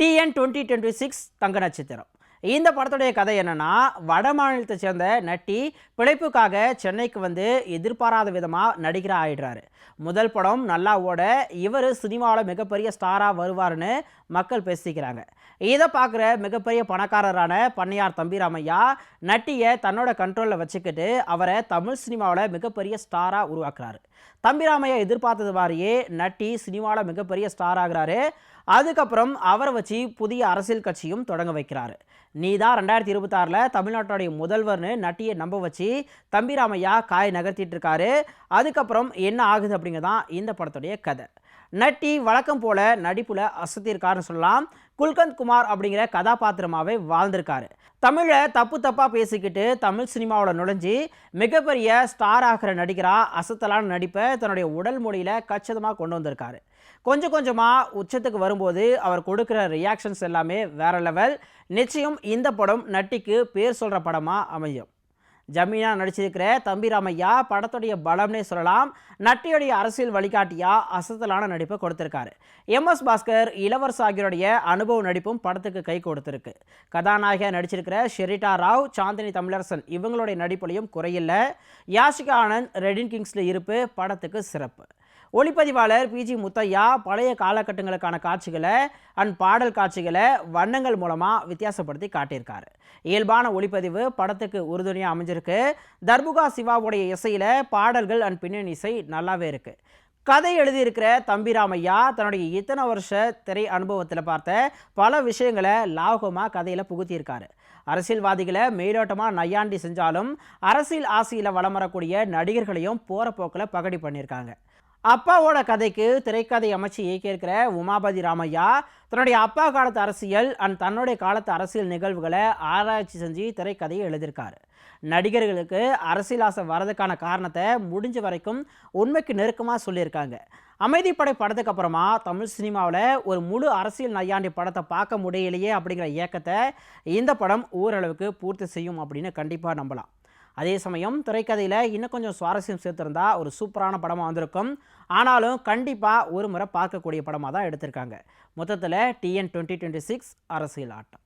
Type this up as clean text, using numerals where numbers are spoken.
TN 2026 தங்க நட்சத்திரம். இந்த படத்துடைய கதை என்னன்னா, வட மாநிலத்தை சேர்ந்த நட்டி பிழைப்புக்காக சென்னைக்கு வந்து எதிர்பாராத விதமாக நடிகராக ஆயிடுறாரு. முதல் படம் நல்லா ஓட இவர் சினிமாவில் மிகப்பெரிய ஸ்டாராக வருவார்னு மக்கள் பேசிக்கிறாங்க. இதை பார்க்குற மிகப்பெரிய பணக்காரரான பண்ணையார் தம்பிராமையா நட்டியை தன்னோட கண்ட்ரோலில் வச்சுக்கிட்டு அவரை தமிழ் சினிமாவில் மிகப்பெரிய ஸ்டாராக உருவாக்குறாரு. தம்பிராமையா எதிர்பார்த்தது மாதிரியே நட்டி சினிமாவில் மிகப்பெரிய ஸ்டார் ஆகிறாரு. அதுக்கப்புறம் அவரை வச்சு புதிய அரசியல் கட்சியும் தொடங்க வைக்கிறாரு. நீ தான் 2026 தமிழ்நாட்டுடைய முதல்வர்னு நட்டியை நம்ப வச்சு தம்பிராமையா காய் நகர்த்திட்டு இருக்காரு. அதுக்கப்புறம் என்ன ஆகுது அப்படிங்கிறதான் இந்த படத்துடைய கதை. நட்டி வழக்கம் போல நடிப்புல அசத்தியிருக்காருன்னு சொல்லலாம். குல்கந்த் குமார் அப்படிங்கிற கதாபாத்திரமாகவே வாழ்ந்திருக்காரு. தமிழை தப்பாக பேசிக்கிட்டு தமிழ் சினிமாவில் நுழைஞ்சி மிகப்பெரிய ஸ்டார் ஆகிற நடிகராக அசத்தலான நடிப்பை தன்னுடைய உடல் மொழியில் கச்சிதமாக கொண்டு வந்திருக்காரு. கொஞ்சம் கொஞ்சமாக உச்சத்துக்கு வரும்போது அவர் கொடுக்குற ரியாக்ஷன்ஸ் எல்லாமே வேற லெவல். நிச்சயம் இந்த படம் நட்டிக்கு பேர் சொல்கிற படமாக அமையும். ஜமீனா நடிச்சிருக்கிற தம்பிராமையா படத்துடைய பலம்னே சொல்லலாம். நட்டியுடைய அரசியல் வழிகாட்டியா அசத்தலான நடிப்பை கொடுத்திருக்காரு. எம்எஸ் பாஸ்கர், இளவரசு ஆகியோருடைய அனுபவ நடிப்பும் படத்துக்கு கை கொடுத்திருக்கு. கதாநாயகியாக நடிச்சிருக்கிற ஷெரிட்டா ராவ், சாந்தினி தமிழரசன் இவங்களுடைய நடிப்புலையும் குறையில்லை. யாஷிகா ஆனந்த், ரெடின் கிங்ஸ்ல இருப்பு படத்துக்கு சிறப்பு. ஒளிப்பதிவாளர் பிஜி முத்தையா பழைய காலகட்டங்களுக்கான காட்சிகளை பாடல் காட்சிகளை வண்ணங்கள் மூலமாக வித்தியாசப்படுத்தி காட்டியிருக்காரு. இயல்பான ஒளிப்பதிவு படத்துக்கு உறுதுணையாக அமைஞ்சிருக்கு. தர்புகா சிவாவுடைய இசையில் பாடல்கள் பின்னணி இசை நல்லாவே இருக்கு. கதை எழுதியிருக்கிற தம்பிராமையா தன்னுடைய இத்தனை வருஷ திரை அனுபவத்தில் பார்த்த பல விஷயங்களை லாபகமாக கதையில் புகுத்தியிருக்காரு. அரசியல்வாதிகளை மேலோட்டமாக நையாண்டி செஞ்சாலும் அரசியல் ஆசையில் வலம் வரக்கூடிய நடிகர்களையும் போகிற போக்கில் பகடி பண்ணியிருக்காங்க. அப்பாவோட கதைக்கு திரைக்கதை அமைச்சு இயக்கியிருக்கிற உமாபதி ராமையா தன்னுடைய அப்பா காலத்து அரசியல் தன்னுடைய காலத்து அரசியல் நிகழ்வுகளை ஆராய்ச்சி செஞ்சு திரைக்கதையை எழுதியிருக்காரு. நடிகர்களுக்கு அரசியல் ஆசை வரதுக்கான காரணத்தை முடிஞ்ச வரைக்கும் உண்மைக்கு நெருக்கமாக சொல்லியிருக்காங்க. அமைதிப்படை படத்துக்கு அப்புறமா தமிழ் சினிமாவில் ஒரு முழு அரசியல் நையாண்டி படத்தை பார்க்க முடியலையே அப்படிங்கிற இயக்கத்தை இந்த படம் ஓரளவுக்கு பூர்த்தி செய்யும் அப்படின்னு கண்டிப்பாக நம்பலாம். அதே சமயம் திரைக்கதையில் இன்னும் கொஞ்சம் சுவாரஸ்யம் சேர்த்துருந்தா ஒரு சூப்பரான படமாக வந்திருக்கும். ஆனாலும் கண்டிப்பாக ஒரு முறை பார்க்கக்கூடிய படமாக தான் எடுத்திருக்காங்க. மொத்தத்தில் டிஎன் 2026 அரசியல் ஆட்டம்.